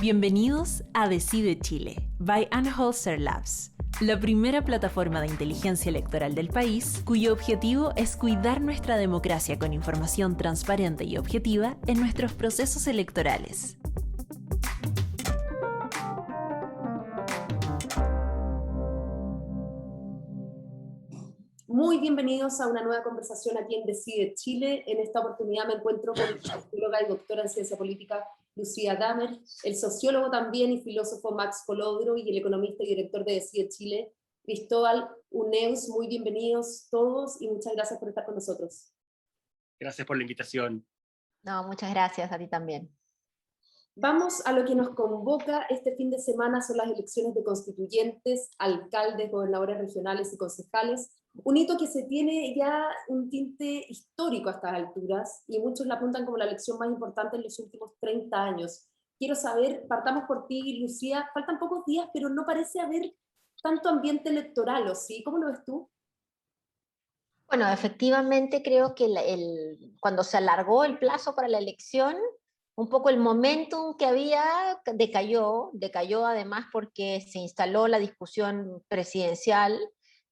Bienvenidos a Decide Chile, by Anholzer Labs, la primera plataforma de inteligencia electoral del país, cuyo objetivo es cuidar nuestra democracia con información transparente y objetiva en nuestros procesos electorales. Muy bienvenidos a una nueva conversación aquí en Decide Chile. En esta oportunidad me encuentro con la socióloga y doctora en ciencia política Lucía Damer, el sociólogo también y filósofo Max Colodro y el economista y director de Decide Chile, Cristóbal Uneus. Muy bienvenidos todos y muchas gracias por estar con nosotros. Gracias por la invitación. No, muchas gracias a ti también. Vamos a lo que nos convoca este fin de semana, son las elecciones de constituyentes, alcaldes, gobernadores regionales y concejales. Un hito que se tiene ya un tinte histórico a estas alturas, y muchos la apuntan como la elección más importante en los últimos 30 años. Quiero saber, partamos por ti, Lucía, faltan pocos días, pero no parece haber tanto ambiente electoral, ¿o sí? ¿Cómo lo ves tú? Bueno, efectivamente creo que cuando se alargó el plazo para la elección, un poco el momentum que había decayó además porque se instaló la discusión presidencial,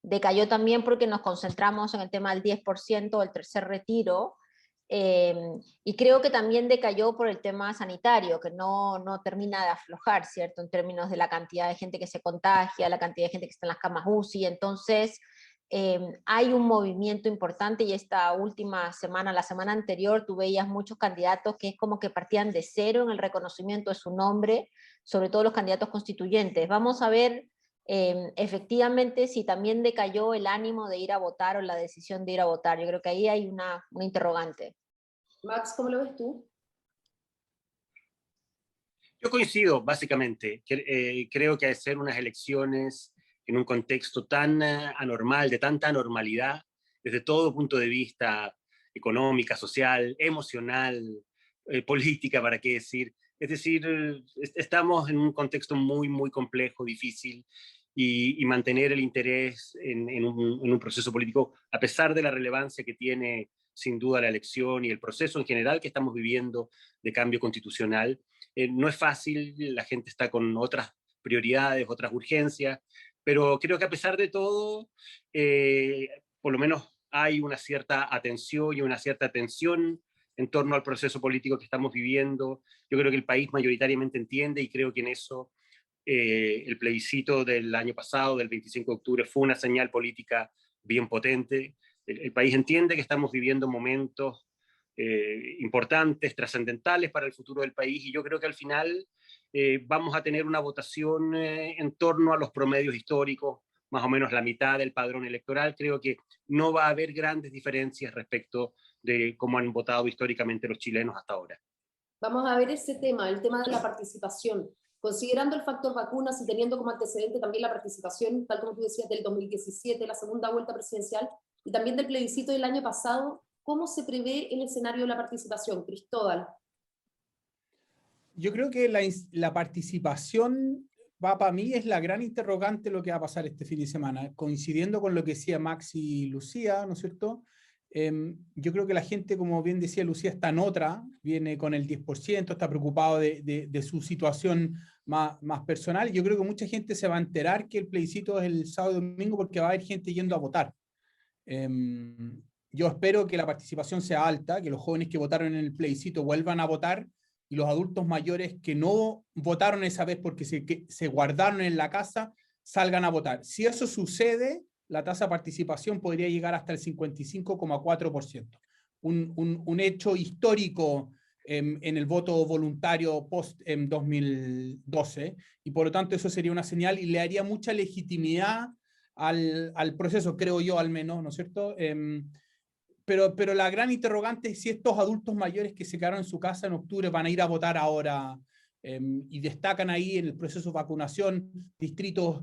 decayó también porque nos concentramos en el tema del 10% del tercer retiro, y creo que también decayó por el tema sanitario, que no termina de aflojar, ¿cierto? En términos de la cantidad de gente que se contagia, la cantidad de gente que está en las camas UCI, entonces hay un movimiento importante, y esta última semana, la semana anterior, tú veías muchos candidatos que es como que partían de cero en el reconocimiento de su nombre, sobre todo los candidatos constituyentes. Vamos a ver efectivamente si también decayó el ánimo de ir a votar o la decisión de ir a votar. Yo creo que ahí hay una interrogante. Max, ¿cómo lo ves tú? Yo coincido, básicamente. Creo que al ser unas elecciones en un contexto tan anormal, de tanta anormalidad, desde todo punto de vista económica, social, emocional, política, ¿para qué decir? Es decir, estamos en un contexto muy, muy complejo, difícil, y mantener el interés en un proceso político, a pesar de la relevancia que tiene sin duda la elección y el proceso en general que estamos viviendo de cambio constitucional, no es fácil, la gente está con otras prioridades, otras urgencias, pero creo que a pesar de todo, por lo menos hay una cierta atención y una cierta tensión en torno al proceso político que estamos viviendo. Yo creo que el país mayoritariamente entiende, y creo que en eso el plebiscito del año pasado, del 25 de octubre, fue una señal política bien potente. El país entiende que estamos viviendo momentos importantes, trascendentales para el futuro del país, y yo creo que al final vamos a tener una votación en torno a los promedios históricos, más o menos la mitad del padrón electoral. Creo que no va a haber grandes diferencias respecto de cómo han votado históricamente los chilenos hasta ahora. Vamos a ver ese tema, el tema de la participación. Considerando el factor vacunas y teniendo como antecedente también la participación, tal como tú decías, del 2017, la segunda vuelta presidencial, y también del plebiscito del año pasado, ¿cómo se prevé el escenario de la participación? Cristóbal. Yo creo que la participación para mí es la gran interrogante lo que va a pasar este fin de semana, coincidiendo con lo que decía Max y Lucía, ¿no es cierto? Yo creo que la gente, como bien decía Lucía, está en otra, viene con el 10%, está preocupado de su situación más personal. Yo creo que mucha gente se va a enterar que el plebiscito es el sábado y domingo porque va a haber gente yendo a votar. Yo espero que la participación sea alta, que los jóvenes que votaron en el plebiscito vuelvan a votar, y los adultos mayores que no votaron esa vez porque se guardaron en la casa, salgan a votar. Si eso sucede, la tasa de participación podría llegar hasta el 55,4%. Un hecho histórico en el voto voluntario post 2012, y por lo tanto eso sería una señal y le daría mucha legitimidad al proceso, creo yo al menos, ¿no es cierto? Pero la gran interrogante es si estos adultos mayores que se quedaron en su casa en octubre van a ir a votar ahora, y destacan ahí en el proceso de vacunación distritos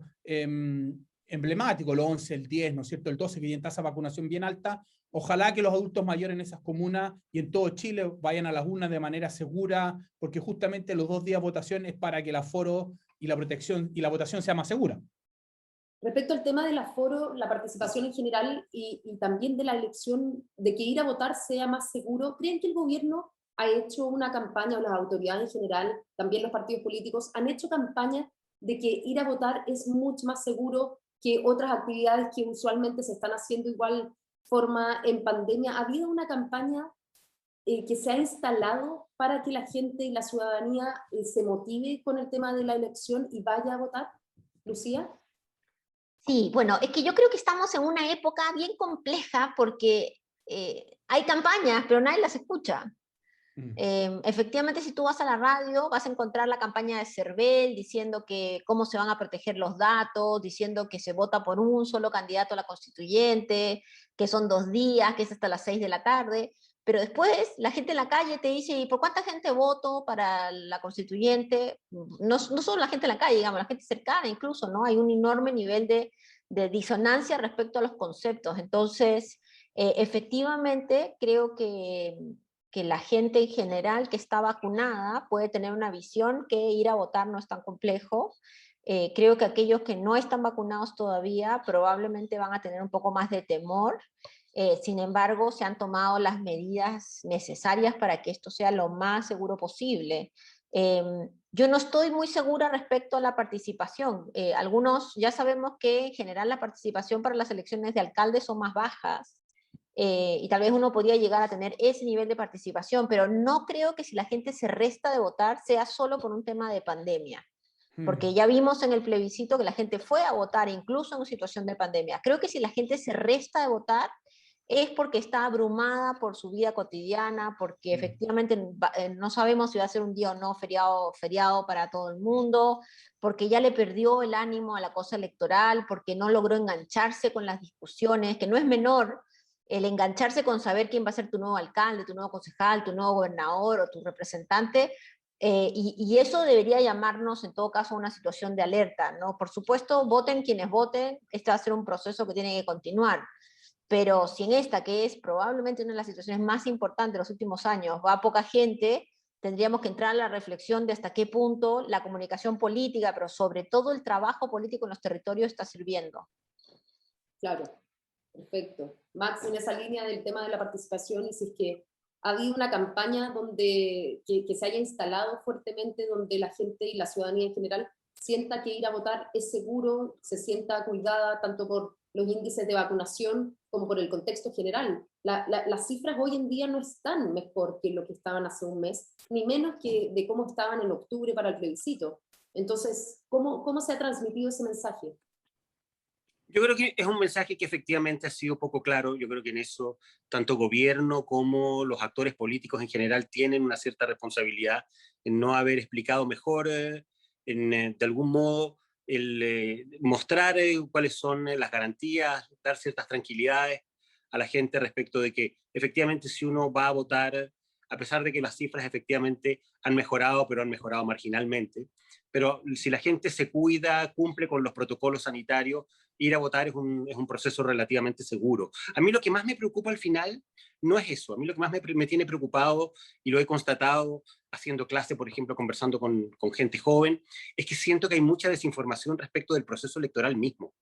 emblemáticos, el 11, el 10, ¿no es cierto?, el 12, que tienen tasa de vacunación bien alta. Ojalá que los adultos mayores en esas comunas y en todo Chile vayan a las urnas de manera segura, porque justamente los 2 días de votación es para que el aforo y la protección y la votación sea más segura. Respecto al tema del aforo, la participación en general y también de la elección, de que ir a votar sea más seguro, ¿creen que el gobierno ha hecho una campaña, o las autoridades en general, también los partidos políticos, han hecho campañas de que ir a votar es mucho más seguro que otras actividades que usualmente se están haciendo igual forma en pandemia. ¿Ha habido una campaña que se ha instalado para que la gente y la ciudadanía se motive con el tema de la elección y vaya a votar? Lucía. Sí, bueno, es que yo creo que estamos en una época bien compleja porque hay campañas, pero nadie las escucha. Efectivamente, si tú vas a la radio, vas a encontrar la campaña de CERVEL diciendo que cómo se van a proteger los datos, diciendo que se vota por un solo candidato a la constituyente, que son 2 días, que es hasta las 6 de la tarde, pero después la gente en la calle te dice, ¿y por cuánta gente voto para la constituyente? No solo la gente en la calle, digamos, la gente cercana incluso, ¿no? Hay un enorme nivel de disonancia respecto a los conceptos. Entonces, efectivamente, creo que la gente en general que está vacunada puede tener una visión que ir a votar no es tan complejo. Creo que aquellos que no están vacunados todavía probablemente van a tener un poco más de temor. Sin embargo, se han tomado las medidas necesarias para que esto sea lo más seguro posible. Yo no estoy muy segura respecto a la participación. Algunos ya sabemos que en general la participación para las elecciones de alcaldes son más bajas. Y tal vez uno podría llegar a tener ese nivel de participación, pero no creo que si la gente se resta de votar sea solo por un tema de pandemia, porque ya vimos en el plebiscito que la gente fue a votar incluso en situación de pandemia. Creo que si la gente se resta de votar es porque está abrumada por su vida cotidiana, porque efectivamente no sabemos si va a ser un día o no feriado para todo el mundo, porque ya le perdió el ánimo a la cosa electoral, porque no logró engancharse con las discusiones, que no es menor el engancharse con saber quién va a ser tu nuevo alcalde, tu nuevo concejal, tu nuevo gobernador o tu representante, y eso debería llamarnos en todo caso a una situación de alerta, ¿no? Por supuesto, voten quienes voten, este va a ser un proceso que tiene que continuar, pero si en esta, que es probablemente una de las situaciones más importantes de los últimos años, va poca gente, tendríamos que entrar a la reflexión de hasta qué punto la comunicación política, pero sobre todo el trabajo político en los territorios está sirviendo. Claro. Perfecto. Max, en esa línea del tema de la participación, y si es que ha habido una campaña donde, que se haya instalado fuertemente, donde la gente y la ciudadanía en general sienta que ir a votar es seguro, se sienta cuidada tanto por los índices de vacunación como por el contexto general. Las cifras hoy en día no están mejor que lo que estaban hace un mes, ni menos que de cómo estaban en octubre para el plebiscito. Entonces, ¿cómo se ha transmitido ese mensaje? Yo creo que es un mensaje que efectivamente ha sido poco claro. Yo creo que en eso tanto gobierno como los actores políticos en general tienen una cierta responsabilidad en no haber explicado mejor, de algún modo, mostrar cuáles son las garantías, dar ciertas tranquilidades a la gente respecto de que efectivamente si uno va a votar, a pesar de que las cifras efectivamente han mejorado, pero han mejorado marginalmente, pero si la gente se cuida, cumple con los protocolos sanitarios, ir a votar es un proceso relativamente seguro. A mí lo que más me preocupa al final no es eso. A mí lo que más me tiene preocupado, y lo he constatado haciendo clase, por ejemplo, conversando con gente joven, es que siento que hay mucha desinformación respecto del proceso electoral mismo.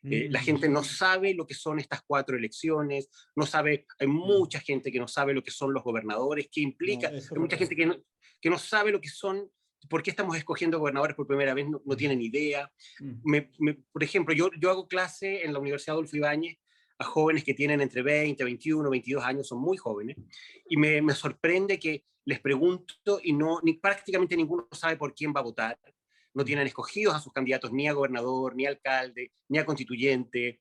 La gente no sabe lo que son estas 4 elecciones, no sabe, hay mucha gente que no sabe lo que son los gobernadores, qué implica, hay mucha gente que no sabe lo que son, por qué estamos escogiendo gobernadores por primera vez, no tienen idea. Por ejemplo, yo hago clase en la Universidad Adolfo Ibáñez a jóvenes que tienen entre 20, 21, 22 años, son muy jóvenes, y me sorprende que les pregunto y prácticamente ninguno sabe por quién va a votar. No tienen escogidos a sus candidatos ni a gobernador, ni a alcalde, ni a constituyente.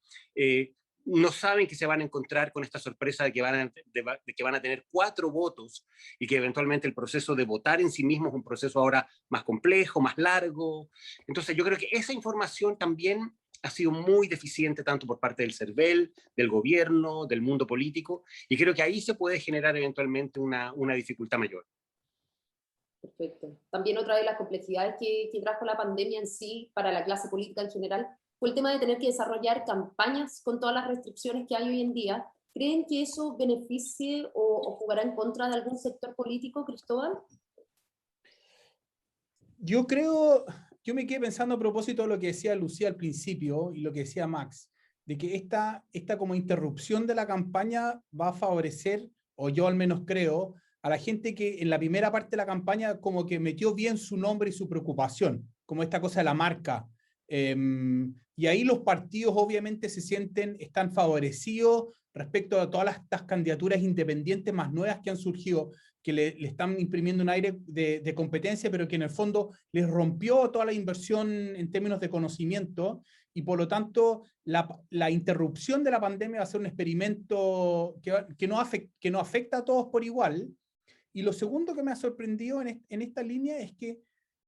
No saben que se van a encontrar con esta sorpresa de que van a tener 4 votos y que eventualmente el proceso de votar en sí mismo es un proceso ahora más complejo, más largo. Entonces yo creo que esa información también ha sido muy deficiente tanto por parte del CERVEL, del gobierno, del mundo político, y creo que ahí se puede generar eventualmente una dificultad mayor. Perfecto. También otra de las complejidades que trajo la pandemia en sí para la clase política en general fue el tema de tener que desarrollar campañas con todas las restricciones que hay hoy en día. ¿Creen que eso beneficie o jugará en contra de algún sector político, Cristóbal? Yo me quedé pensando a propósito de lo que decía Lucía al principio y lo que decía Max, de que esta como interrupción de la campaña va a favorecer, o yo al menos creo, a la gente que en la primera parte de la campaña como que metió bien su nombre y su preocupación, como esta cosa de la marca. Y ahí los partidos obviamente están favorecidos respecto a todas estas candidaturas independientes más nuevas que han surgido, que le están imprimiendo un aire de competencia, pero que en el fondo les rompió toda la inversión en términos de conocimiento, y por lo tanto la interrupción de la pandemia va a ser un experimento que no afecta a todos por igual. Y lo segundo que me ha sorprendido en esta línea es que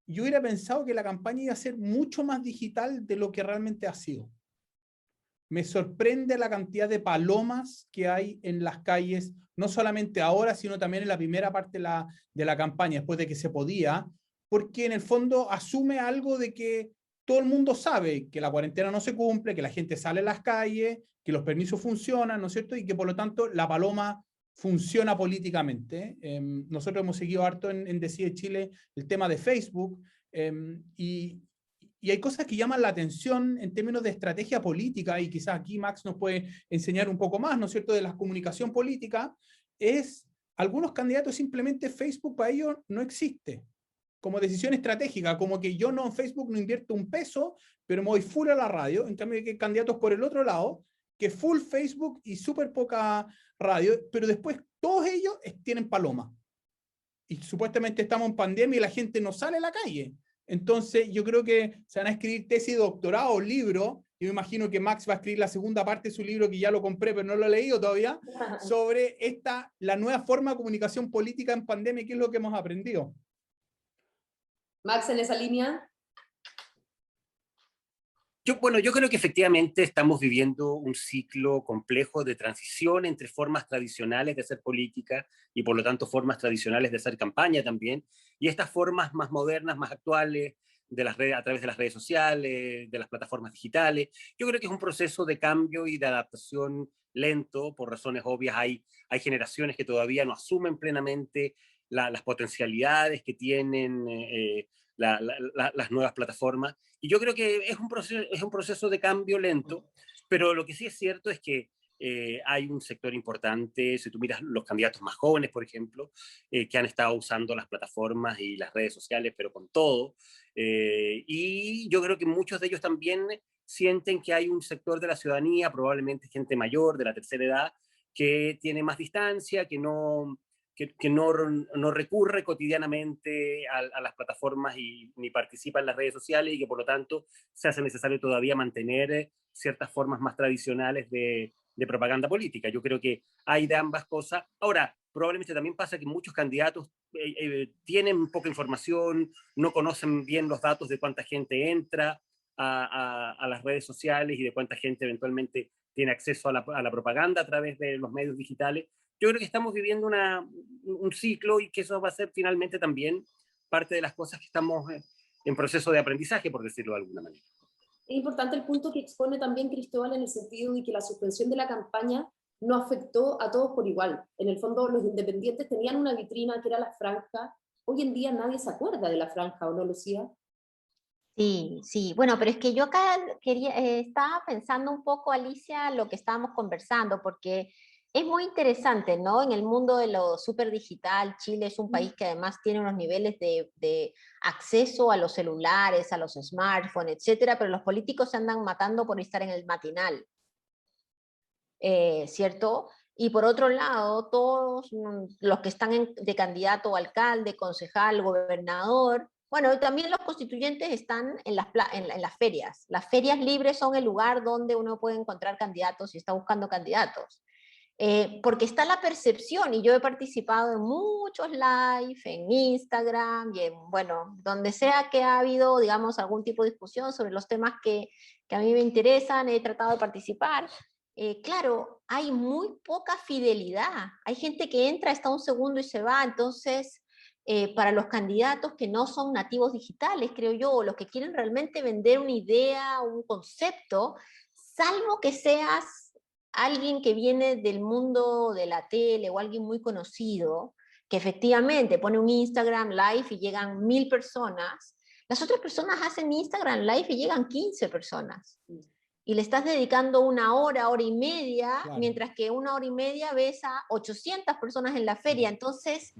yo hubiera pensado que la campaña iba a ser mucho más digital de lo que realmente ha sido. Me sorprende la cantidad de palomas que hay en las calles, no solamente ahora, sino también en la primera parte de la campaña, después de que se podía, porque en el fondo asume algo de que todo el mundo sabe que la cuarentena no se cumple, que la gente sale a las calles, que los permisos funcionan, ¿no es cierto? Y que por lo tanto la paloma funciona políticamente. Nosotros hemos seguido harto en Decide Chile el tema de Facebook, y hay cosas que llaman la atención en términos de estrategia política, y quizás aquí Max nos puede enseñar un poco más, ¿no es cierto?, de la comunicación política. Algunos candidatos simplemente Facebook para ellos no existe como decisión estratégica, como que yo en Facebook no invierto un peso, pero me voy full a la radio. En cambio hay candidatos por el otro lado que full Facebook y súper poca radio, pero después todos ellos tienen paloma. Y supuestamente estamos en pandemia y la gente no sale a la calle. Entonces yo creo que se van a escribir tesis de doctorado o libro. Yo me imagino que Max va a escribir la segunda parte de su libro, que ya lo compré pero no lo he leído todavía, sobre la nueva forma de comunicación política en pandemia, que es lo que hemos aprendido. Max, en esa línea. Yo creo que efectivamente estamos viviendo un ciclo complejo de transición entre formas tradicionales de hacer política y por lo tanto formas tradicionales de hacer campaña también, y estas formas más modernas, más actuales, de las redes, a través de las redes sociales, de las plataformas digitales. Yo creo que es un proceso de cambio y de adaptación lento, por razones obvias. Hay generaciones que todavía no asumen plenamente las potencialidades que tienen las nuevas plataformas. Y yo creo que es un proceso de cambio lento, pero lo que sí es cierto es que hay un sector importante, si tú miras los candidatos más jóvenes, por ejemplo, que han estado usando las plataformas y las redes sociales, pero con todo. Y yo creo que muchos de ellos también sienten que hay un sector de la ciudadanía, probablemente gente mayor, de la tercera edad, que tiene más distancia, que no recurre cotidianamente a las plataformas ni participa en las redes sociales, y que por lo tanto se hace necesario todavía mantener ciertas formas más tradicionales de propaganda política. Yo creo que hay de ambas cosas. Ahora, probablemente también pasa que muchos candidatos tienen poca información, no conocen bien los datos de cuánta gente entra a las redes sociales y de cuánta gente eventualmente tiene acceso a la propaganda a través de los medios digitales. Yo creo que estamos viviendo un ciclo, y que eso va a ser finalmente también parte de las cosas que estamos en proceso de aprendizaje, por decirlo de alguna manera. Es importante el punto que expone también Cristóbal, en el sentido de que la suspensión de la campaña no afectó a todos por igual. En el fondo, los independientes tenían una vitrina que era la franja. Hoy en día nadie se acuerda de la franja, ¿o no, Lucía? Sí, bueno, pero es que yo acá estaba pensando un poco, Alicia, lo que estábamos conversando, porque es muy interesante, ¿no? En el mundo de lo súper digital, Chile es un país que además tiene unos niveles de acceso a los celulares, a los smartphones, etcétera, pero los políticos se andan matando por estar en el matinal, ¿cierto? Y por otro lado, todos los que están de candidato a alcalde, concejal, gobernador, bueno, también los constituyentes están en las ferias. Las ferias libres son el lugar donde uno puede encontrar candidatos y está buscando candidatos. Porque está la percepción, y yo he participado en muchos live, en Instagram, y bueno, donde sea que ha habido, digamos, algún tipo de discusión sobre los temas que a mí me interesan, he tratado de participar. Claro, hay muy poca fidelidad. Hay gente que entra, está un segundo y se va. Entonces, para los candidatos que no son nativos digitales, creo yo, o los que quieren realmente vender una idea, un concepto, salvo que seas alguien que viene del mundo de la tele o alguien muy conocido, que efectivamente pone un Instagram Live y llegan 1000 personas, las otras personas hacen Instagram Live y llegan 15 personas. y le estás dedicando una hora, hora y media, Claro. mientras que una hora y media ves a 800 personas en la feria. Entonces,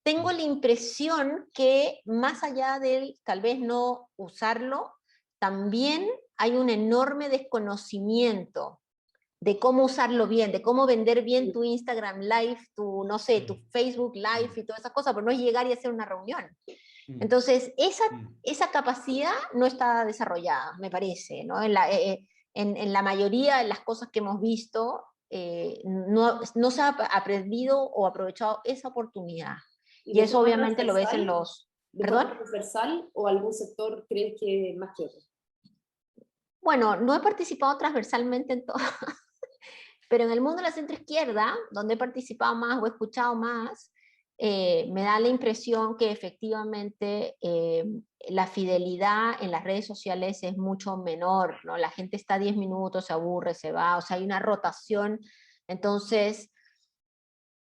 tengo la impresión que más allá de tal vez no usarlo, también hay un enorme desconocimiento de cómo usarlo bien, de cómo vender bien tu Instagram Live, tu, no sé, tu Facebook Live y todas esas cosas, pero no es llegar y hacer una reunión. Entonces, esa capacidad no está desarrollada, me parece, ¿no? En la mayoría de las cosas que hemos visto, no se ha aprendido o aprovechado esa oportunidad. Y eso obviamente lo ves en los... ¿De ¿Perdón? forma transversal o algún sector crees que más que otro? Bueno, no he participado transversalmente en todo, pero en el mundo de la centroizquierda, donde he participado más o he escuchado más, me da la impresión que efectivamente la fidelidad en las redes sociales es mucho menor, ¿no? La gente está 10 minutos, se aburre, se va, o sea, hay una rotación. Entonces,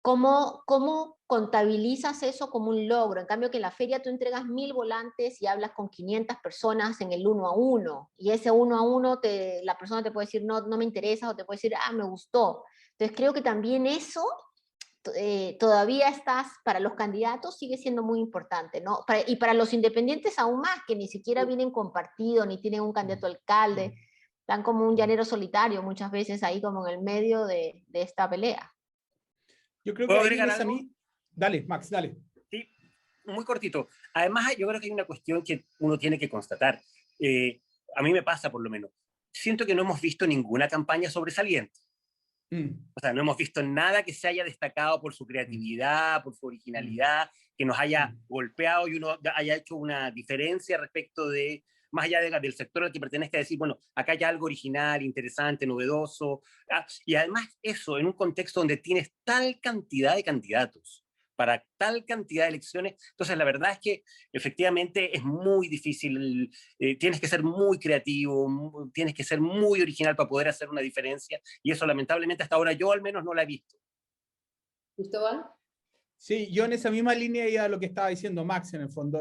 ¿cómo contabilizas eso como un logro? En cambio que en la feria tú entregas 1000 volantes y hablas con 500 personas en el 1 a 1, y ese 1 a 1 la persona te puede decir no me interesa, o te puede decir me gustó. Entonces creo que también eso todavía para los candidatos sigue siendo muy importante, ¿no? Y para los independientes aún más, que ni siquiera vienen con partido, ni tienen un candidato a alcalde, están como un llanero solitario muchas veces ahí como en el medio de esta pelea. Yo creo que ¿Puedo ahí agregar ves a algo? mí... Dale, Max, dale. Sí, muy cortito. Además, yo creo que hay una cuestión que uno tiene que constatar. A mí me pasa, por lo menos. Siento que no hemos visto ninguna campaña sobresaliente. O sea, no hemos visto nada que se haya destacado por su creatividad, por su originalidad, que nos haya golpeado y uno haya hecho una diferencia respecto de, más allá del sector al que pertenezca, decir, bueno, acá hay algo original, interesante, novedoso. Y además eso, en un contexto donde tienes tal cantidad de candidatos para tal cantidad de elecciones, entonces la verdad es que efectivamente es muy difícil, tienes que ser muy creativo, tienes que ser muy original para poder hacer una diferencia, y eso lamentablemente hasta ahora yo al menos no la he visto. ¿Cristóbal? Sí, yo en esa misma línea ya lo que estaba diciendo Max en el fondo.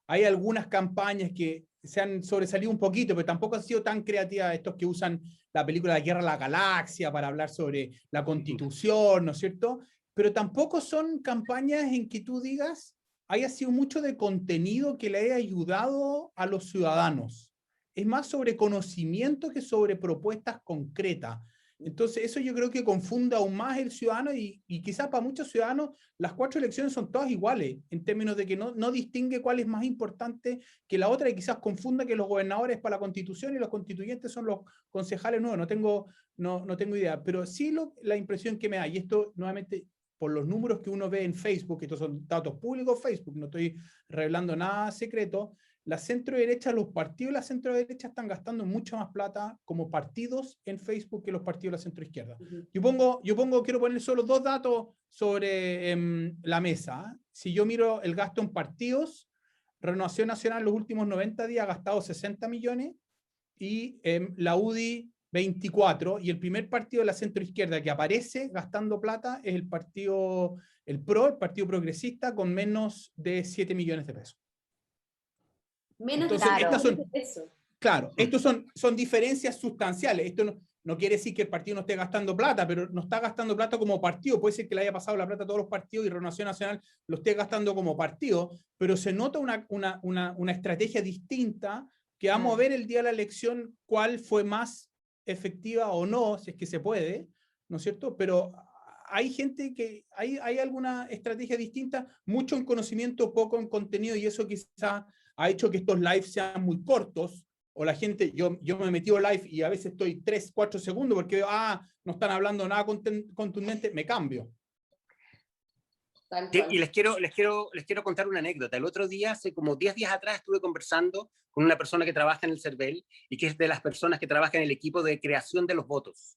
Hay algunas campañas que se han sobresalido un poquito, pero tampoco han sido tan creativas estos que usan la película La Guerra a la Galaxia para hablar sobre la Constitución, ¿no es cierto? Pero tampoco son campañas en que tú digas haya sido mucho de contenido que le haya ayudado a los ciudadanos. Es más sobre conocimiento que sobre propuestas concretas. Entonces eso yo creo que confunde aún más el ciudadano y quizás para muchos ciudadanos las 4 elecciones son todas iguales, en términos de que no distingue cuál es más importante que la otra, y quizás confunda que los gobernadores para la Constitución y los constituyentes son los concejales nuevos. No tengo idea, pero sí la impresión que me da, y esto nuevamente por los números que uno ve en Facebook, estos son datos públicos Facebook, no estoy revelando nada secreto, la centro-derecha, los partidos de la centro-derecha están gastando mucha más plata como partidos en Facebook que los partidos de la centro-izquierda. Quiero poner solo 2 datos sobre la mesa. Si yo miro el gasto en partidos, Renovación Nacional en los últimos 90 días ha gastado 60 millones y la UDI 24, y el primer partido de la centro-izquierda que aparece gastando plata es el Partido Progresista, con menos de 7 millones de pesos. Menos Entonces, de estas son, eso. claro, estos son diferencias sustanciales. Esto no quiere decir que el partido no esté gastando plata, pero no está gastando plata como partido. Puede ser que le haya pasado la plata a todos los partidos y Renovación Nacional lo esté gastando como partido, pero se nota una estrategia distinta que vamos a ver el día de la elección cuál fue más efectiva o no, si es que se puede, ¿no es cierto? Pero hay gente que, hay alguna estrategia distinta, mucho en conocimiento, poco en contenido, y eso quizá ha hecho que estos lives sean muy cortos, o la gente, yo me he metido live y a veces estoy 3, 4 segundos porque veo, no están hablando nada contundente, me cambio. Sí, y les quiero contar una anécdota. El otro día, hace como 10 días atrás, estuve conversando con una persona que trabaja en el CERVEL y que es de las personas que trabajan en el equipo de creación de los votos.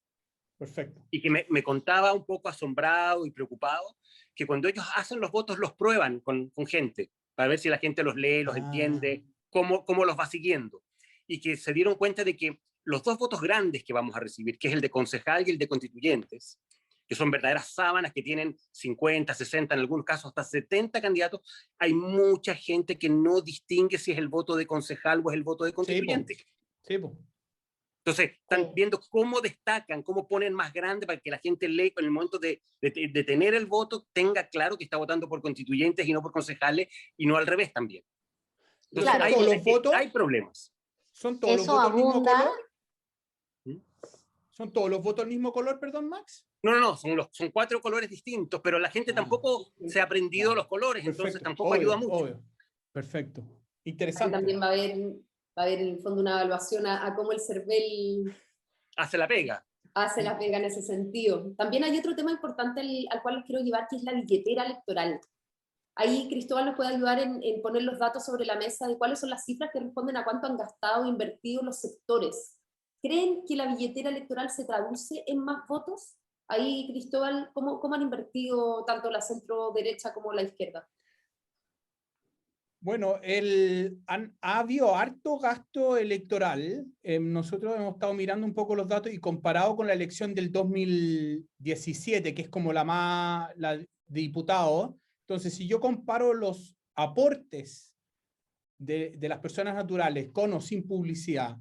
Perfecto. Y que me contaba un poco asombrado y preocupado que cuando ellos hacen los votos los prueban con gente para ver si la gente los lee, los entiende, cómo los va siguiendo. Y que se dieron cuenta de que los 2 votos grandes que vamos a recibir, que es el de concejal y el de constituyentes, que son verdaderas sábanas que tienen 50, 60, en algunos casos hasta 70 candidatos, hay mucha gente que no distingue si es el voto de concejal o es el voto de constituyente. Sí, po. Entonces, están Sí. viendo cómo destacan, cómo ponen más grande para que la gente lee en el momento de tener el voto, tenga claro que está votando por constituyentes y no por concejales, y no al revés también. Entonces, ¿Son Claro, todos los votos? hay problemas. ¿Son todos los eso votos al mismo abunda. color? ¿Mm? ¿Son todos los votos al mismo color, perdón, Max? No, son 4 colores distintos, pero la gente tampoco se ha aprendido los colores, entonces Perfecto. tampoco Obvio, ayuda mucho. obvio. Perfecto. Ahí Interesante. también va a haber en el fondo una evaluación a cómo el CERVEL Hace la pega. hace la pega en ese sentido. También hay otro tema importante al cual les quiero llevar, que es la billetera electoral. Ahí Cristóbal nos puede ayudar en poner los datos sobre la mesa de cuáles son las cifras que responden a cuánto han gastado e invertido los sectores. ¿Creen que la billetera electoral se traduce en más votos? Ahí, Cristóbal, ¿cómo han invertido tanto la centro derecha como la izquierda? Bueno, ha habido harto gasto electoral. Nosotros hemos estado mirando un poco los datos y comparado con la elección del 2017, que es como la de diputados. Entonces, si yo comparo los aportes de las personas naturales con o sin publicidad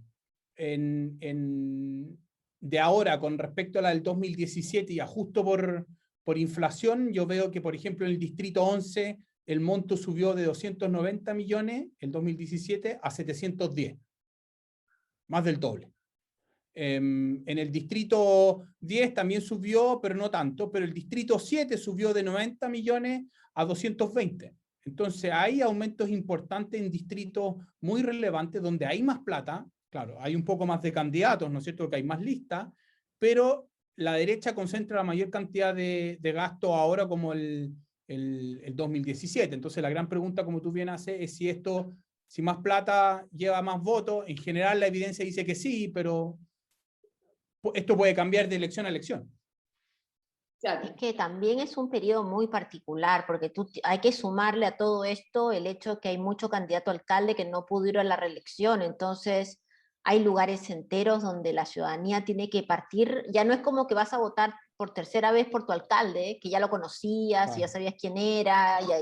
de ahora con respecto a la del 2017 y ajusto por inflación, yo veo que, por ejemplo, en el distrito 11 el monto subió de 290 millones en 2017 a 710, más del doble. En el distrito 10 también subió, pero no tanto, pero el distrito 7 subió de 90 millones a 220. Entonces hay aumentos importantes en distritos muy relevantes donde hay más plata, claro, hay un poco más de candidatos, ¿no es cierto?, que hay más listas, pero la derecha concentra la mayor cantidad de gasto ahora como el 2017. Entonces la gran pregunta, como tú bien haces, es si más plata lleva más votos. En general la evidencia dice que sí, pero esto puede cambiar de elección a elección. Claro. Es que también es un periodo muy particular, porque hay que sumarle a todo esto el hecho que hay mucho candidato a alcalde que no pudo ir a la reelección, entonces hay lugares enteros donde la ciudadanía tiene que partir, ya no es como que vas a votar por tercera vez por tu alcalde, que ya lo conocías, y ya sabías quién era, ya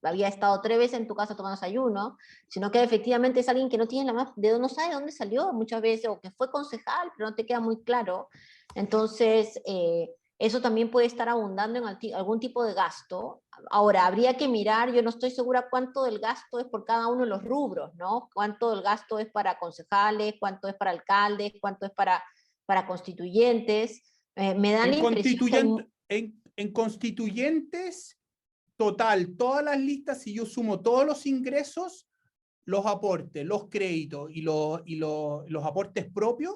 había estado 3 veces en tu casa tomando desayuno, sino que efectivamente es alguien que no tiene no sabe de dónde salió muchas veces, o que fue concejal, pero no te queda muy claro. Entonces, eso también puede estar abundando en algún tipo de gasto. Ahora, habría que mirar, yo no estoy segura cuánto del gasto es por cada uno de los rubros, ¿no? Cuánto del gasto es para concejales, cuánto es para alcaldes, cuánto es para constituyentes. Me da la impresión que en constituyentes, total, todas las listas, si yo sumo todos los ingresos, los aportes, los créditos y los aportes propios,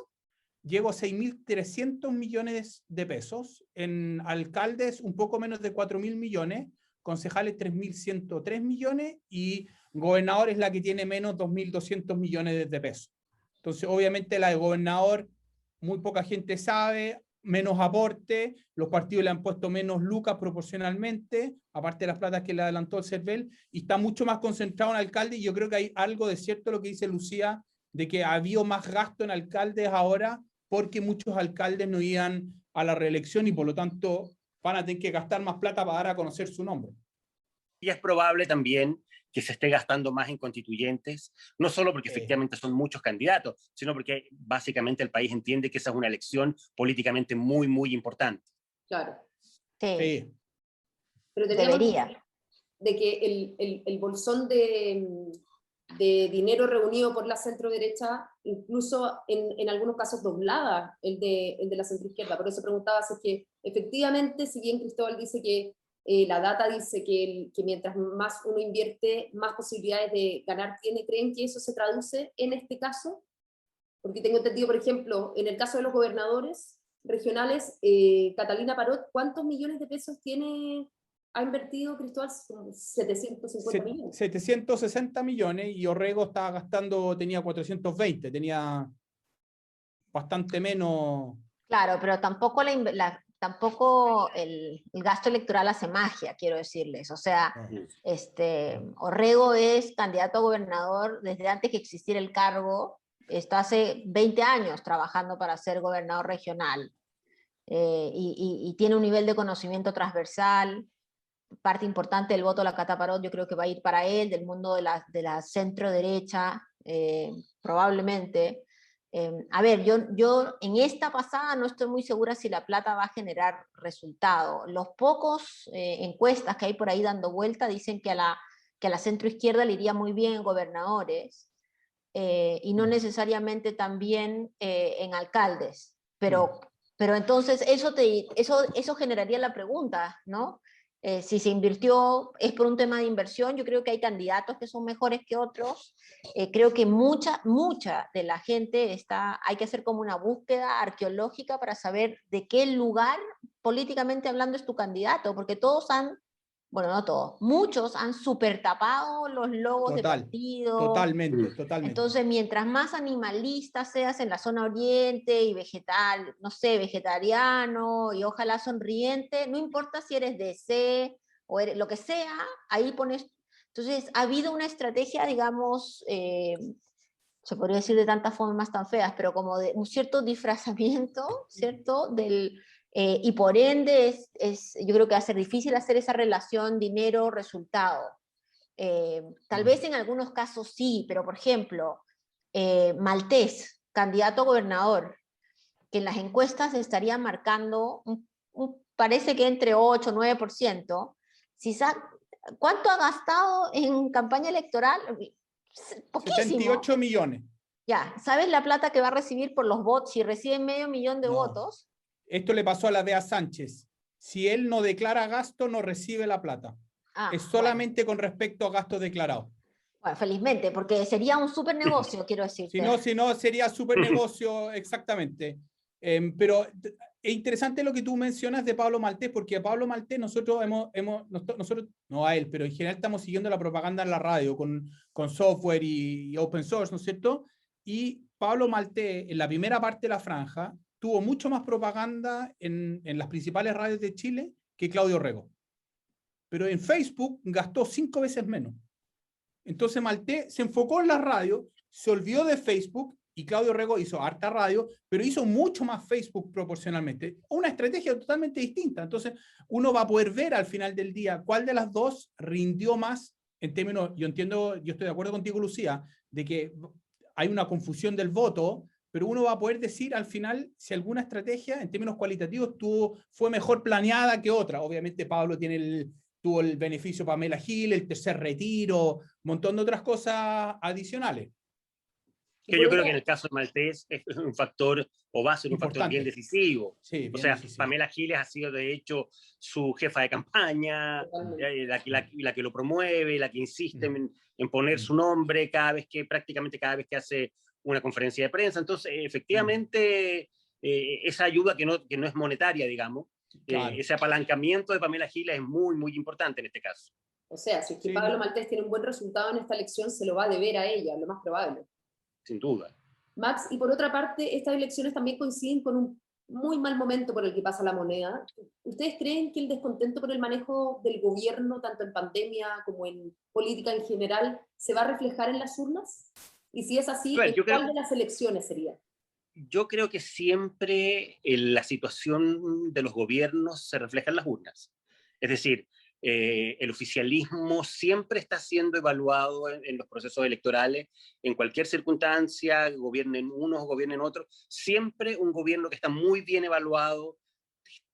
llego a 6.300 millones de pesos, en alcaldes un poco menos de 4.000 millones, concejales 3.103 millones y gobernador es la que tiene menos 2.200 millones de pesos. Entonces, obviamente la de gobernador, muy poca gente sabe, menos aporte, los partidos le han puesto menos lucas proporcionalmente, aparte de las platas que le adelantó el CERVEL, y está mucho más concentrado en alcalde, y yo creo que hay algo de cierto lo que dice Lucía, de que ha habido más gasto en alcaldes ahora porque muchos alcaldes no iban a la reelección y por lo tanto van a tener que gastar más plata para dar a conocer su nombre. Y es probable también que se esté gastando más en constituyentes, no solo porque efectivamente son muchos candidatos, sino porque básicamente el país entiende que esa es una elección políticamente muy, muy importante. Claro. sí. Pero Debería. De que el bolsón de dinero reunido por la centro derecha, incluso en algunos casos doblaba el de la centro izquierda. Por eso preguntaba si es que efectivamente, si bien Cristóbal dice que la data dice que mientras más uno invierte, más posibilidades de ganar tiene, ¿creen que eso se traduce en este caso? Porque tengo entendido, por ejemplo, en el caso de los gobernadores regionales, Catalina Parot, ¿cuántos millones de pesos ha invertido Cristóbal? 750 millones. 760 millones y Orrego estaba gastando, tenía 420, tenía bastante menos. Claro, pero tampoco tampoco el gasto electoral hace magia, quiero decirles. O sea, Orrego es candidato a gobernador desde antes que existiera el cargo, está hace 20 años trabajando para ser gobernador regional, y tiene un nivel de conocimiento transversal. Parte importante del voto de la Cata Parot yo creo que va a ir para él, del mundo de la centro derecha, probablemente. A ver, yo en esta pasada no estoy muy segura si La Plata va a generar resultado. Los pocos encuestas que hay por ahí dando vuelta dicen que a la centroizquierda le iría muy bien en gobernadores, y no necesariamente también en alcaldes. Pero entonces eso generaría la pregunta, ¿no? Si se invirtió, es por un tema de inversión. Yo creo que hay candidatos que son mejores que otros. Creo que mucha de la gente hay que hacer como una búsqueda arqueológica para saber de qué lugar, políticamente hablando, es tu candidato, porque bueno, no todos, muchos han super tapado los logos de partido. Totalmente. Entonces, mientras más animalista seas en la zona oriente y vegetal, no sé, vegetariano y ojalá sonriente, no importa si eres DC o eres, lo que sea, ahí pones. Entonces, ha habido una estrategia, digamos, se podría decir de tantas formas tan feas, pero como de un cierto disfrazamiento, ¿cierto? Y por ende, yo creo que va a ser difícil hacer esa relación dinero-resultado. Tal vez en algunos casos sí, pero por ejemplo, Maltés, candidato a gobernador, que en las encuestas estaría marcando, parece que entre 8 o 9%, ¿cuánto ha gastado en campaña electoral? Poquísimo. 78 millones. Ya, ¿sabes la plata que va a recibir por los votos? Si recibe medio millón de votos. Esto le pasó a la Bea Sánchez. Si él no declara gasto, no recibe la plata. Es solamente con respecto a gastos declarados. Bueno, felizmente, porque sería un súper negocio, quiero decirte. Si no, sería súper negocio, exactamente. Pero es interesante lo que tú mencionas de Pablo Maltés, porque a Pablo Maltés nosotros no a él, pero en general estamos siguiendo la propaganda en la radio con software y open source, ¿no es cierto? Y Pablo Maltés, en la primera parte de la franja, tuvo mucho más propaganda en las principales radios de Chile que Claudio Rego. Pero en Facebook gastó 5 veces menos. Entonces Maltés se enfocó en la radio, se olvidó de Facebook, y Claudio Rego hizo harta radio, pero hizo mucho más Facebook proporcionalmente. Una estrategia totalmente distinta. Entonces uno va a poder ver al final del día cuál de las dos rindió más en términos, yo estoy de acuerdo contigo, Lucía, de que hay una confusión del voto, pero uno va a poder decir al final si alguna estrategia en términos cualitativos fue mejor planeada que otra. Obviamente Pablo tuvo el beneficio Pamela Gill, el tercer retiro, un montón de otras cosas adicionales. Que yo creo que en el caso de Maltés es un factor, o va a ser un factor bien decisivo. Sí, bien o sea, decisivo. Pamela Giles ha sido de hecho su jefa de campaña, la que lo promueve, la que insiste en poner su nombre prácticamente cada vez que hace una conferencia de prensa. Entonces, efectivamente, esa ayuda que no es monetaria, digamos, claro. Ese apalancamiento de Pamela Giles es muy, muy importante en este caso. O sea, si es que Pablo Maltés tiene un buen resultado en esta elección, se lo va a deber a ella, lo más probable. Sin duda. Max, y por otra parte, estas elecciones también coinciden con un muy mal momento por el que pasa la moneda. ¿Ustedes creen que el descontento por el manejo del gobierno, tanto en pandemia como en política en general, se va a reflejar en las urnas? Y si es así, ¿cuál de las elecciones sería? Yo creo que siempre la situación de los gobiernos se refleja en las urnas. Es decir, el oficialismo siempre está siendo evaluado en los procesos electorales, en cualquier circunstancia, gobiernen unos o gobiernen otros, siempre un gobierno que está muy bien evaluado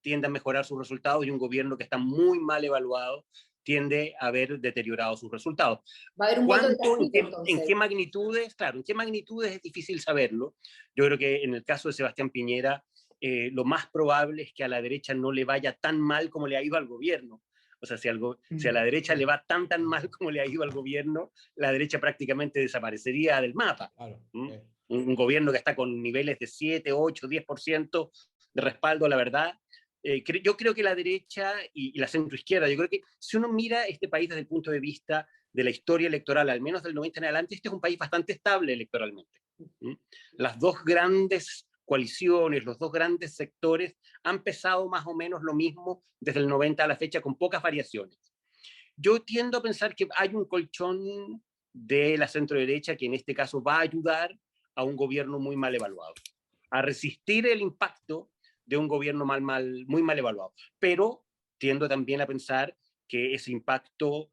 tiende a mejorar sus resultados y un gobierno que está muy mal evaluado tiende a haber deteriorado sus resultados. Va a haber un voto de castigo, ¿En qué magnitudes? Claro, en qué magnitudes es difícil saberlo. Yo creo que en el caso de Sebastián Piñera, lo más probable es que a la derecha no le vaya tan mal como le ha ido al gobierno. O sea, si a la derecha le va tan mal como le ha ido al gobierno, la derecha prácticamente desaparecería del mapa. Claro. Un gobierno que está con niveles de 7, 8, 10% de respaldo, la verdad. Yo creo que la derecha y la centroizquierda, yo creo que si uno mira este país desde el punto de vista de la historia electoral, al menos del 90 en adelante, este es un país bastante estable electoralmente. Las dos grandes coaliciones, los dos grandes sectores han pesado más o menos lo mismo desde el 90 a la fecha, con pocas variaciones. Yo tiendo a pensar que hay un colchón de la centroderecha que en este caso va a ayudar a un gobierno muy mal evaluado, a resistir el impacto de un gobierno muy mal evaluado. Pero tiendo también a pensar que ese impacto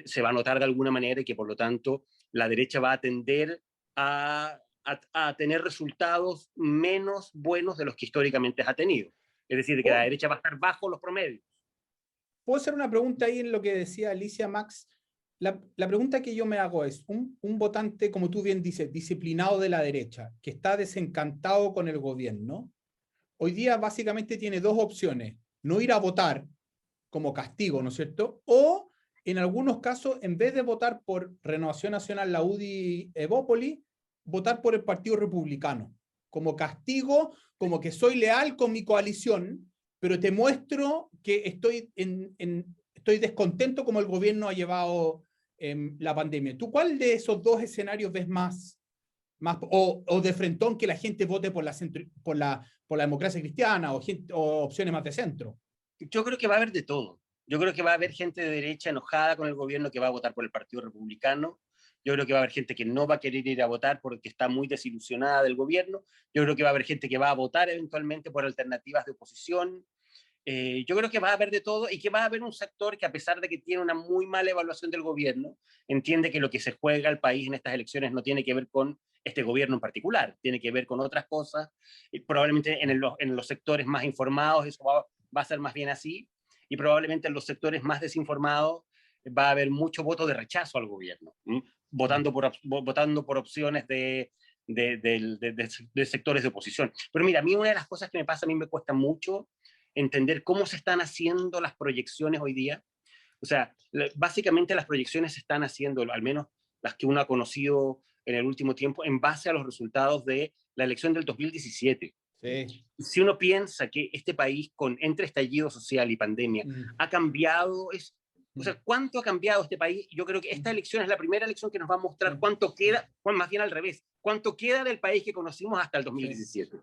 se va a notar de alguna manera y que por lo tanto la derecha va a tender a a tener resultados menos buenos de los que históricamente ha tenido. Es decir, que la derecha va a estar bajo los promedios. ¿Puedo hacer una pregunta ahí en lo que decía Alicia, Max? La pregunta que yo me hago es, un votante, como tú bien dices, disciplinado de la derecha, que está desencantado con el gobierno, hoy día básicamente tiene dos opciones: no ir a votar como castigo, ¿no es cierto? O, en algunos casos, en vez de votar por Renovación Nacional, la UDI, Evópoli, votar por el Partido Republicano, como castigo, como que soy leal con mi coalición, pero te muestro que estoy descontento como el gobierno ha llevado la pandemia. ¿Tú cuál de esos dos escenarios ves más o de frentón, que la gente vote por la democracia cristiana o opciones más de centro? Yo creo que va a haber de todo. Yo creo que va a haber gente de derecha enojada con el gobierno que va a votar por el Partido Republicano. Yo creo que va a haber gente que no va a querer ir a votar porque está muy desilusionada del gobierno. Yo creo que va a haber gente que va a votar eventualmente por alternativas de oposición. Yo creo que va a haber de todo y que va a haber un sector que, a pesar de que tiene una muy mala evaluación del gobierno, entiende que lo que se juega al país en estas elecciones no tiene que ver con este gobierno en particular, tiene que ver con otras cosas. Y probablemente en los sectores más informados eso va a ser más bien así, y probablemente en los sectores más desinformados va a haber mucho voto de rechazo al gobierno, votando por opciones de sectores de oposición. Pero mira, a mí una de las cosas que me pasa, a mí me cuesta mucho entender cómo se están haciendo las proyecciones hoy día. O sea, básicamente las proyecciones se están haciendo, al menos las que uno ha conocido en el último tiempo, en base a los resultados de la elección del 2017. Sí. Si uno piensa que este país, entre estallido social y pandemia, ha cambiado, o sea, ¿cuánto ha cambiado este país? Yo creo que esta elección es la primera elección que nos va a mostrar cuánto queda, más bien al revés, cuánto queda del país que conocimos hasta el 2017.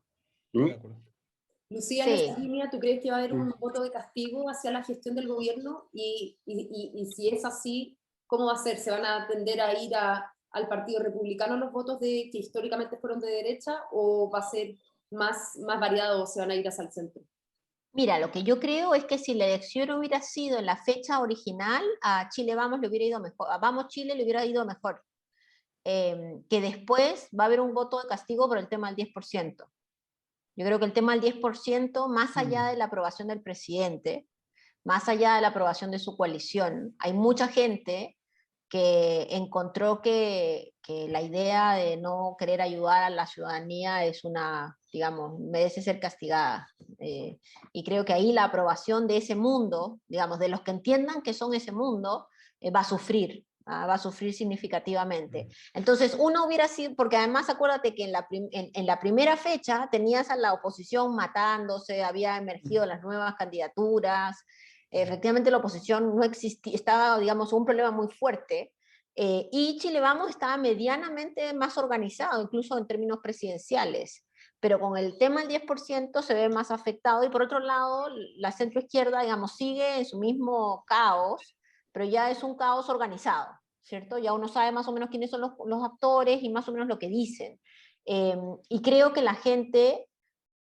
Lucía, en esa línea, ¿tú crees que va a haber un voto de castigo hacia la gestión del gobierno? Y si es así, ¿cómo va a ser? ¿Se van a tender a ir al Partido Republicano los votos que históricamente fueron de derecha, o va a ser más variado, o se van a ir hacia el centro? Mira, lo que yo creo es que si la elección hubiera sido en la fecha original, a Chile Vamos le hubiera ido mejor, a Vamos Chile le hubiera ido mejor. Que después va a haber un voto de castigo por el tema del 10%. Yo creo que el tema del 10%, más allá de la aprobación del presidente, más allá de la aprobación de su coalición, hay mucha gente que encontró que la idea de no querer ayudar a la ciudadanía es digamos, merece ser castigada. Y creo que ahí la aprobación de ese mundo, digamos, de los que entiendan que son ese mundo, va a sufrir significativamente. Entonces, uno hubiera sido, porque además acuérdate que en la primera fecha tenías a la oposición matándose, había emergido las nuevas candidaturas, efectivamente la oposición no existía, estaba, digamos, un problema muy fuerte, y Chile Vamos estaba medianamente más organizado, incluso en términos presidenciales, pero con el tema del 10% se ve más afectado, y por otro lado, la centroizquierda, digamos, sigue en su mismo caos, pero ya es un caos organizado, ¿cierto? Ya uno sabe más o menos quiénes son los actores y más o menos lo que dicen. Y creo que la gente,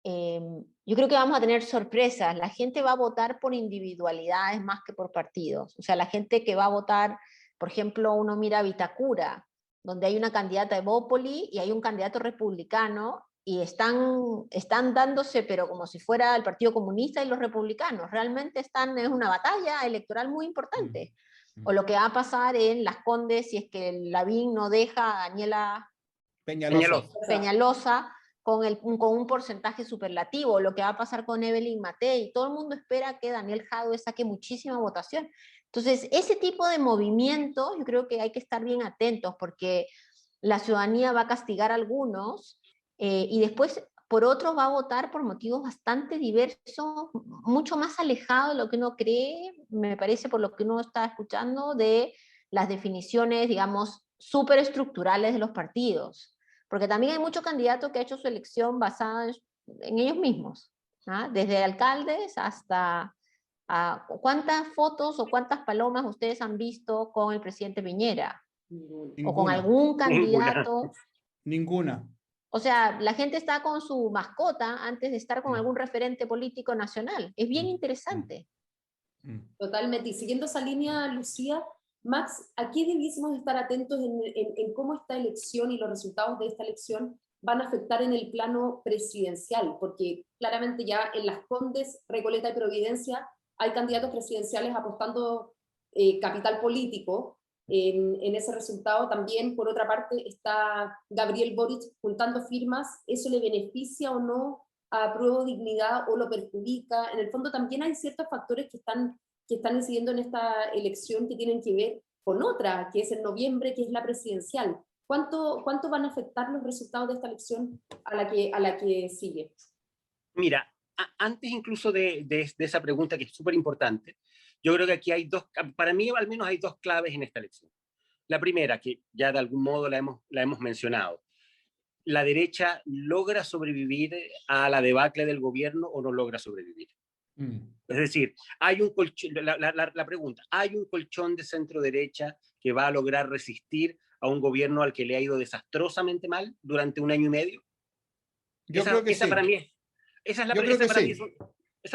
yo creo que vamos a tener sorpresas. La gente va a votar por individualidades más que por partidos. O sea, la gente que va a votar, por ejemplo, uno mira a Vitacura, donde hay una candidata de Evópoli y hay un candidato republicano, y están dándose, pero como si fuera el Partido Comunista y los republicanos. Realmente es una batalla electoral muy importante. O lo que va a pasar en Las Condes si es que Lavín no deja a Daniela Peñalosa con un porcentaje superlativo, lo que va a pasar con Evelyn Matei. Todo el mundo espera que Daniel Jadwe saque muchísima votación. Entonces, ese tipo de movimientos yo creo que hay que estar bien atentos, porque la ciudadanía va a castigar a algunos, y después por otros va a votar por motivos bastante diversos, mucho más alejados de lo que uno cree, me parece, por lo que uno está escuchando, de las definiciones, digamos, superestructurales de los partidos. Porque también hay muchos candidatos que han hecho su elección basada en ellos mismos, ¿ah? Desde alcaldes hasta cuántas fotos o cuántas palomas ustedes han visto con el presidente Piñera. Ninguna. O con algún candidato. Ninguna. O sea, la gente está con su mascota antes de estar con algún referente político nacional. Es bien interesante. Totalmente. Y siguiendo esa línea, Lucía, Max, ¿a qué debiésemos estar atentos en cómo esta elección y los resultados de esta elección van a afectar en el plano presidencial? Porque claramente ya en Las Condes, Recoleta y Providencia hay candidatos presidenciales apostando capital político en ese resultado. También, por otra parte, está Gabriel Boric juntando firmas. ¿Eso le beneficia o no a Prueba Dignidad o lo perjudica? En el fondo también hay ciertos factores que están incidiendo en esta elección que tienen que ver con otra, que es en noviembre, que es la presidencial. ¿Cuánto van a afectar los resultados de esta elección a la que sigue? Mira, antes incluso de esa pregunta que es súper importante, yo creo que aquí hay para mí al menos hay dos claves en esta elección. La primera, que ya de algún modo la hemos mencionado, ¿la derecha logra sobrevivir a la debacle del gobierno o no logra sobrevivir? Es decir, hay un colchón, la pregunta, ¿hay un colchón de centro derecha que va a lograr resistir a un gobierno al que le ha ido desastrosamente mal durante un año y medio? Yo creo que sí. Para mí esa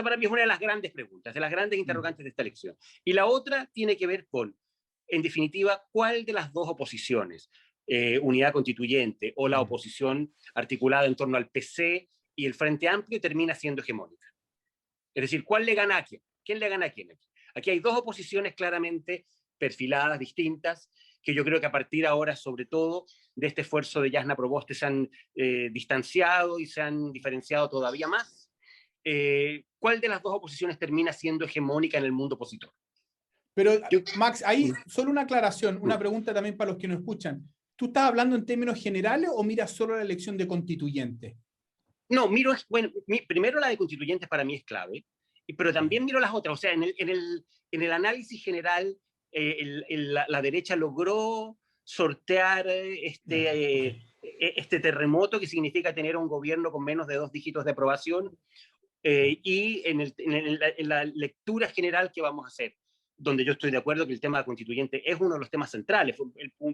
para mí es una de las grandes preguntas, de las grandes interrogantes de esta elección. Y la otra tiene que ver con, en definitiva, ¿cuál de las dos oposiciones, Unidad Constituyente o la oposición articulada en torno al PC y el Frente Amplio, termina siendo hegemónica? Es decir, ¿cuál le gana a quién? ¿Quién le gana a quién? Aquí hay dos oposiciones claramente perfiladas, distintas, que yo creo que a partir ahora, sobre todo, de este esfuerzo de Jasna Proboste, se han distanciado y se han diferenciado todavía más. ¿Cuál de las dos oposiciones termina siendo hegemónica en el mundo opositor? Pero, Max, ahí solo una aclaración, una pregunta también para los que nos escuchan. ¿Tú estás hablando en términos generales o miras solo la elección de constituyentes? No, primero la de constituyentes para mí es clave, pero también miro las otras. O sea, en el análisis general, la derecha logró sortear este terremoto que significa tener un gobierno con menos de 2 dígitos de aprobación, y en la lectura general que vamos a hacer, donde yo estoy de acuerdo que el tema constituyente es uno de los temas centrales,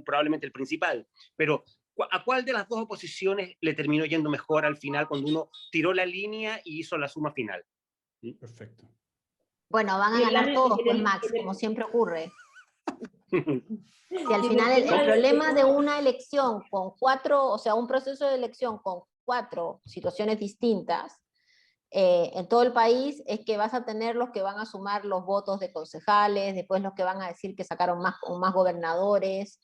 probablemente el principal, pero ¿a cuál de las dos oposiciones le terminó yendo mejor al final cuando uno tiró la línea y hizo la suma final? Perfecto. Bueno, van a ganar todos, pues, Max, como siempre ocurre. Si al final el problema de una elección con 4, o sea, un proceso de elección con 4 situaciones distintas en todo el país, es que vas a tener los que van a sumar los votos de concejales, después los que van a decir que sacaron más gobernadores.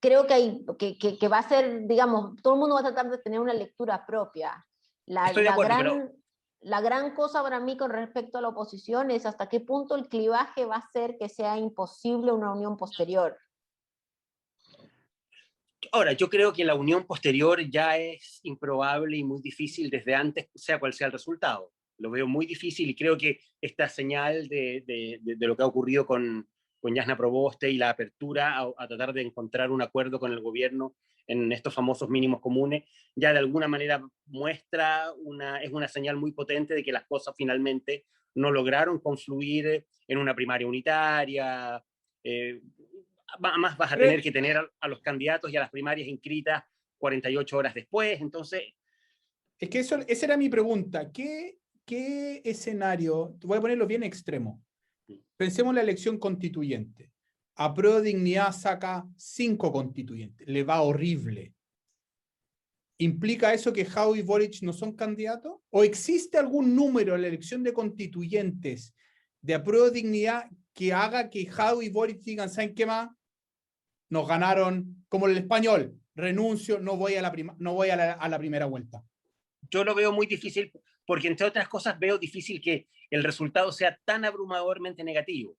Creo que va a ser, digamos, todo el mundo va a tratar de tener una lectura propia. Estoy de acuerdo, La gran cosa para mí con respecto a la oposición es hasta qué punto el clivaje va a hacer que sea imposible una unión posterior. Ahora, yo creo que la unión posterior ya es improbable y muy difícil desde antes, sea cual sea el resultado. Lo veo muy difícil y creo que esta señal de lo que ha ocurrido con Jasna Proboste y la apertura a tratar de encontrar un acuerdo con el gobierno en estos famosos mínimos comunes, ya de alguna manera es una señal muy potente de que las cosas finalmente no lograron confluir en una primaria unitaria. Más vas a tener que tener a los candidatos y a las primarias inscritas 48 horas después, entonces... Es que esa era mi pregunta. ¿Qué escenario? Voy a ponerlo bien extremo. Pensemos en la elección constituyente. A Prueba de Dignidad saca 5 constituyentes. Le va horrible. ¿Implica eso que Jau y Boric no son candidatos? ¿O existe algún número en la elección de constituyentes de A Prueba de Dignidad que haga que Jau y Boric digan, ¿saben qué más? Nos ganaron, como el español, renuncio, no voy a la primera vuelta? Yo lo veo muy difícil, porque entre otras cosas veo difícil que el resultado sea tan abrumadormente negativo.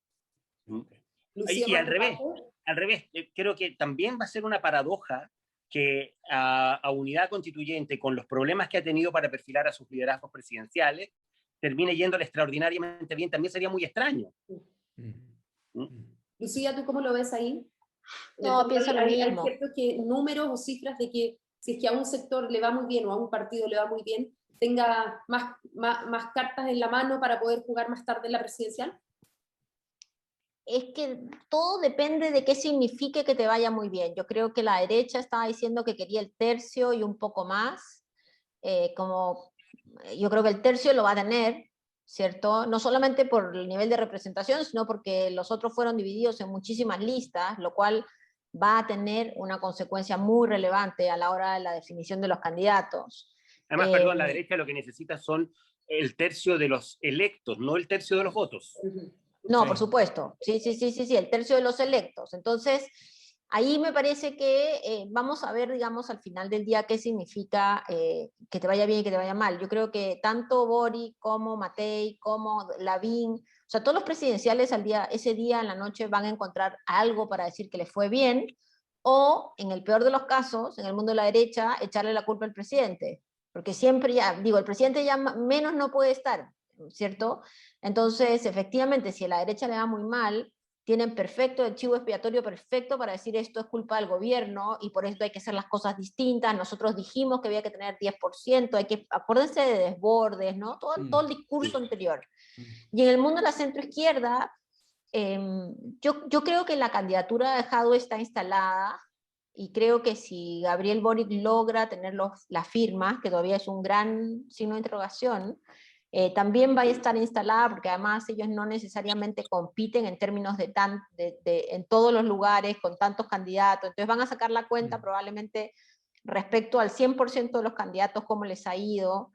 Y al revés, creo que también va a ser una paradoja que a Unidad Constituyente, con los problemas que ha tenido para perfilar a sus liderazgos presidenciales, termine yéndole extraordinariamente bien. También sería muy extraño. Lucía, ¿tú cómo lo ves ahí? No, pienso lo mismo. Hay ciertos números o cifras de que si es que a un sector le va muy bien o a un partido le va muy bien, tenga más cartas en la mano para poder jugar más tarde en la presidencial. Es que todo depende de qué signifique que te vaya muy bien. Yo creo que la derecha estaba diciendo que quería el tercio y un poco más. Yo creo que el tercio lo va a tener, ¿cierto? No solamente por el nivel de representación, sino porque los otros fueron divididos en muchísimas listas, lo cual va a tener una consecuencia muy relevante a la hora de la definición de los candidatos. Además, perdón, la derecha lo que necesita son el tercio de los electos, no el tercio de los votos. No, Sí. por supuesto, sí, el tercio de los electos. Entonces, ahí me parece que vamos a ver, digamos, al final del día qué significa que te vaya bien y que te vaya mal. Yo creo que tanto Boric como Matei, como Lavín, o sea, todos los presidenciales ese día en la noche van a encontrar algo para decir que les fue bien, o en el peor de los casos, en el mundo de la derecha, echarle la culpa al presidente. Porque siempre ya, digo, el presidente ya menos no puede estar, ¿cierto? Entonces, efectivamente, si a la derecha le va muy mal, tienen perfecto el chivo expiatorio perfecto para decir esto es culpa del gobierno y por esto hay que hacer las cosas distintas. Nosotros dijimos que había que tener 10%, acuérdense de desbordes, ¿no? Todo el discurso anterior. Y en el mundo de la centroizquierda, yo creo que la candidatura de Jadwe está instalada y creo que si Gabriel Boric logra tener las firmas, que todavía es un gran signo de interrogación, también va a estar instalada, porque además ellos no necesariamente compiten en términos en todos los lugares, con tantos candidatos, entonces van a sacar la cuenta probablemente respecto al 100% de los candidatos, cómo les ha ido,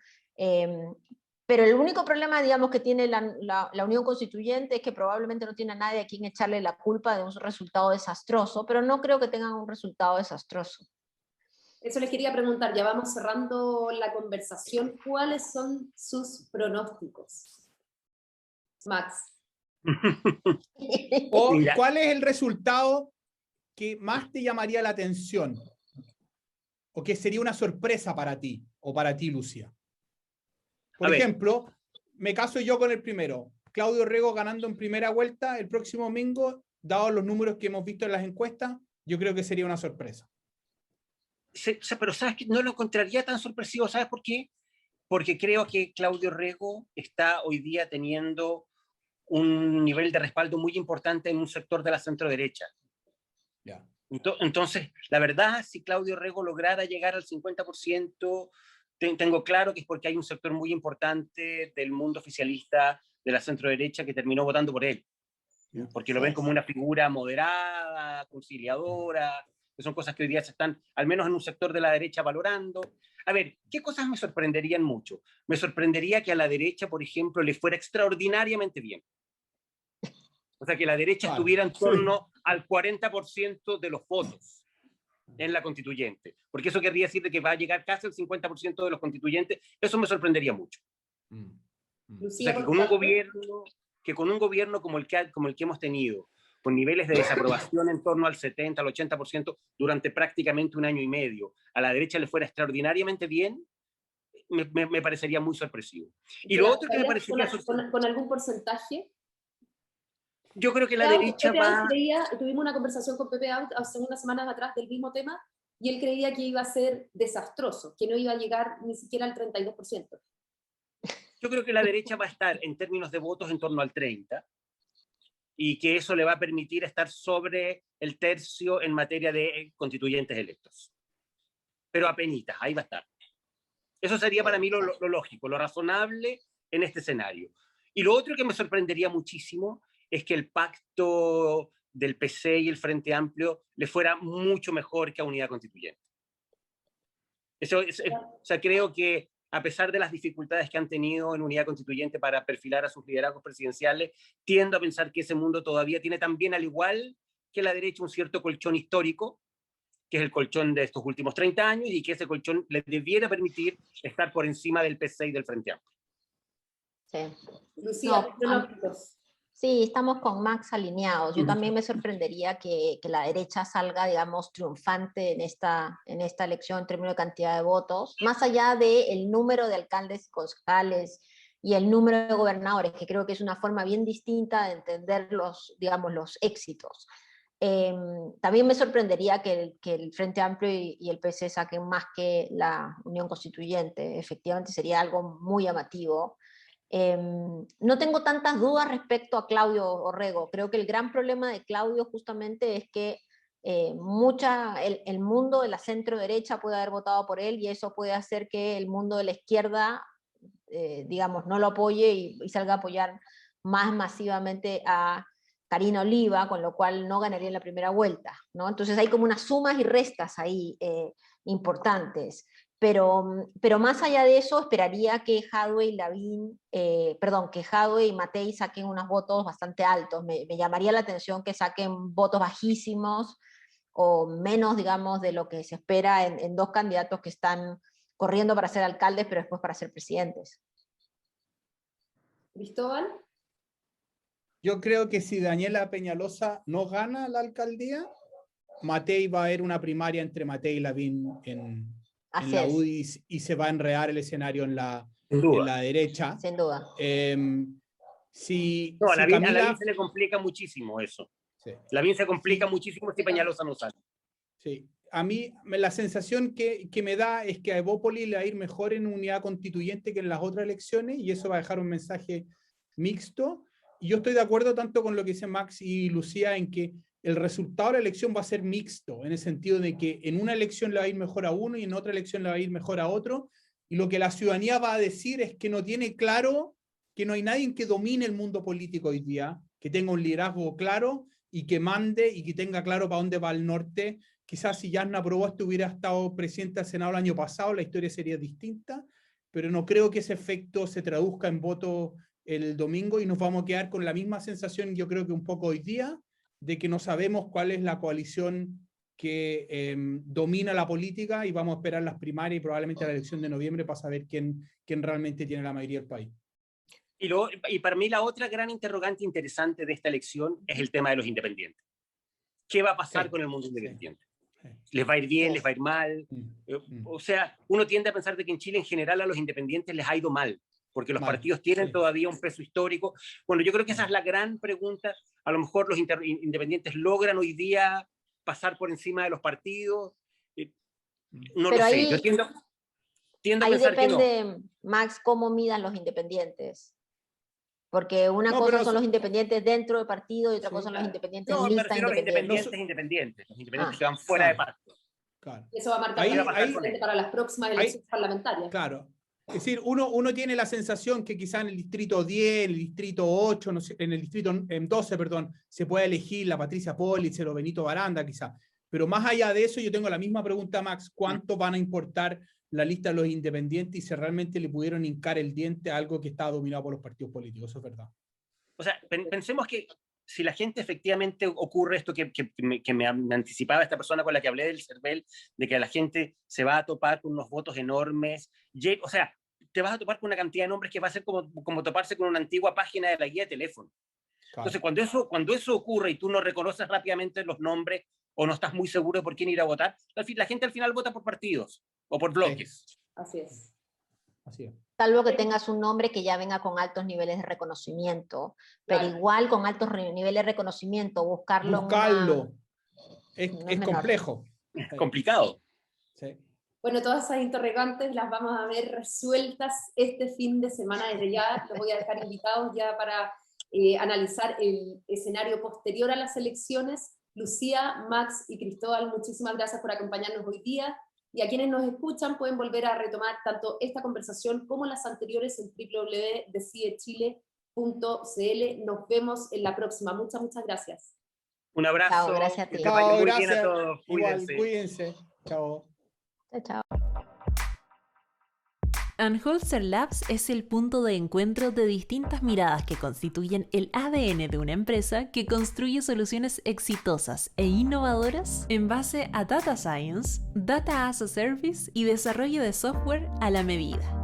pero el único problema, digamos, que tiene la Unión Constituyente es que probablemente no tiene a nadie a quien echarle la culpa de un resultado desastroso, pero no creo que tengan un resultado desastroso. Eso les quería preguntar, ya vamos cerrando la conversación. ¿Cuáles son sus pronósticos? Max. O, Mira. ¿cuál es el resultado que más te llamaría la atención? ¿O que sería una sorpresa para ti, o para ti, Lucía? Por ejemplo, me caso yo con el primero. Claudio Rego ganando en primera vuelta el próximo domingo, dados los números que hemos visto en las encuestas, yo creo que sería una sorpresa. Pero ¿sabes qué? No lo encontraría tan sorpresivo. ¿Sabes por qué? Porque creo que Claudio Rego está hoy día teniendo un nivel de respaldo muy importante en un sector de la centro-derecha. Ya. Entonces, la verdad, si Claudio Rego lograra llegar al 50%, tengo claro que es porque hay un sector muy importante del mundo oficialista de la centro-derecha que terminó votando por él. Porque lo ven como una figura moderada, conciliadora, que son cosas que hoy día se están, al menos en un sector de la derecha, valorando. A ver, ¿qué cosas me sorprenderían mucho? Me sorprendería que a la derecha, por ejemplo, le fuera extraordinariamente bien. O sea, que la derecha estuviera en torno al 40% de los votos en la constituyente. Porque eso querría decir que va a llegar casi el 50% de los constituyentes. Eso me sorprendería mucho. Lucía, o sea, que con un gobierno como el que hemos tenido, con niveles de desaprobación en torno al 70, al 80% durante prácticamente un año y medio, a la derecha le fuera extraordinariamente bien, me parecería muy sorpresivo. Y lo otro que me parecería ¿Con algún porcentaje? Yo creo que la derecha va... Tuvimos una conversación con Pepe Out hace unas semanas atrás del mismo tema, y él creía que iba a ser desastroso, que no iba a llegar ni siquiera al 32%. Yo creo que la derecha va a estar en términos de votos en torno al 30%, y que eso le va a permitir estar sobre el tercio en materia de constituyentes electos. Pero apenitas, ahí va a estar. Eso sería para mí lo lógico, lo razonable en este escenario. Y lo otro que me sorprendería muchísimo es que el pacto del PC y el Frente Amplio le fuera mucho mejor que a Unidad Constituyente. O sea, creo que a pesar de las dificultades que han tenido en Unidad Constituyente para perfilar a sus liderazgos presidenciales, tiendo a pensar que ese mundo todavía tiene también, al igual que la derecha, un cierto colchón histórico, que es el colchón de estos últimos 30 años, y que ese colchón le debiera permitir estar por encima del PC y del Frente Amplio. Sí. Lucía, sí, estamos con Max alineados. Yo también me sorprendería que la derecha salga, digamos, triunfante en esta elección en términos de cantidad de votos, más allá del número de alcaldes y concejales y el número de gobernadores, que creo que es una forma bien distinta de entender digamos, los éxitos. También me sorprendería que el Frente Amplio y el PC saquen más que la Unión Constituyente. Efectivamente sería algo muy llamativo. No tengo tantas dudas respecto a Claudio Orrego. Creo que el gran problema de Claudio justamente es que el mundo de la centro derecha puede haber votado por él, y eso puede hacer que el mundo de la izquierda digamos, no lo apoye y salga a apoyar más masivamente a Karina Oliva, con lo cual no ganaría en la primera vuelta, ¿no? Entonces hay como unas sumas y restas ahí importantes. Pero más allá de eso, esperaría que Jadwe y Matei saquen unos votos bastante altos. Me llamaría la atención que saquen votos bajísimos o menos, digamos, de lo que se espera en dos candidatos que están corriendo para ser alcaldes, pero después para ser presidentes. Cristóbal. Yo creo que si Daniela Peñalosa no gana la alcaldía, Matei va a haber una primaria entre Matei y Lavín en la UDI y se va a enredar el escenario en la derecha. Sin duda. A Lavín se le complica muchísimo eso. Sí. Lavín se complica muchísimo si Peñalosa no sale. Sí. A mí la sensación que me da es que a Evópolis le va a ir mejor en unidad constituyente que en las otras elecciones, y eso va a dejar un mensaje mixto. Y yo estoy de acuerdo tanto con lo que dice Max y Lucía en que el resultado de la elección va a ser mixto, en el sentido de que en una elección le va a ir mejor a uno y en otra elección le va a ir mejor a otro, y lo que la ciudadanía va a decir es que no tiene claro, que no hay nadie que domine el mundo político hoy día, que tenga un liderazgo claro y que mande y que tenga claro para dónde va el norte. Quizás si Jasna Proboste hubiera estado presidente del Senado el año pasado, la historia sería distinta, pero no creo que ese efecto se traduzca en voto el domingo, y nos vamos a quedar con la misma sensación, yo creo que un poco hoy día, de que no sabemos cuál es la coalición que domina la política, y vamos a esperar las primarias y probablemente la elección de noviembre para saber quién realmente tiene la mayoría del país. Y para mí la otra gran interrogante interesante de esta elección es el tema de los independientes. ¿Qué va a pasar con el mundo independiente? ¿Les va a ir bien? ¿Les va a ir mal? O sea, uno tiende a pensar de que en Chile en general a los independientes les ha ido mal, porque los partidos tienen todavía un peso histórico. Bueno, yo creo que esa es la gran pregunta. A lo mejor los independientes logran hoy día pasar por encima de los partidos. No pero lo sé. Ahí, yo tiendo a ahí pensar depende, que no. Max, cómo midan los independientes. Porque una cosa son los independientes dentro del partido y otra cosa son los independientes en lista independiente. Los independientes que van fuera de partido. Claro. Eso va a marcar para las próximas elecciones parlamentarias. Claro. Es decir, uno tiene la sensación que quizá en el distrito 10, en el distrito 8, no sé, en el distrito 12, perdón, se puede elegir la Patricia Pólitzer o Benito Baranda, quizá. Pero más allá de eso, yo tengo la misma pregunta, Max: ¿cuánto van a importar la lista de los independientes y si realmente le pudieron hincar el diente a algo que estaba dominado por los partidos políticos? Eso es verdad. O sea, pensemos que si la gente efectivamente ocurre esto que me anticipaba esta persona con la que hablé del CERVEL, de que la gente se va a topar con unos votos enormes, o sea, te vas a topar con una cantidad de nombres que va a ser como toparse con una antigua página de la guía de teléfono. Claro. Entonces, cuando eso ocurre y tú no reconoces rápidamente los nombres o no estás muy seguro de por quién ir a votar, la gente al final vota por partidos o por bloques. Sí. Así es. Así es. Salvo que tengas un nombre que ya venga con altos niveles de reconocimiento, pero igual con altos niveles de reconocimiento, buscarlo es complejo. Es complicado. Sí. Bueno, todas esas interrogantes las vamos a ver resueltas este fin de semana. Desde ya los voy a dejar invitados ya para analizar el escenario posterior a las elecciones. Lucía, Max y Cristóbal, muchísimas gracias por acompañarnos hoy día. Y a quienes nos escuchan pueden volver a retomar tanto esta conversación como las anteriores en www.decidechile.cl. Nos vemos en la próxima. Muchas gracias. Un abrazo. Chao, gracias a ti. Muy bien a todos. Cuídense. Igual, cuídense. Chao. Chao. Anholzer Labs es el punto de encuentro de distintas miradas que constituyen el ADN de una empresa que construye soluciones exitosas e innovadoras en base a Data Science, Data as a Service y desarrollo de software a la medida.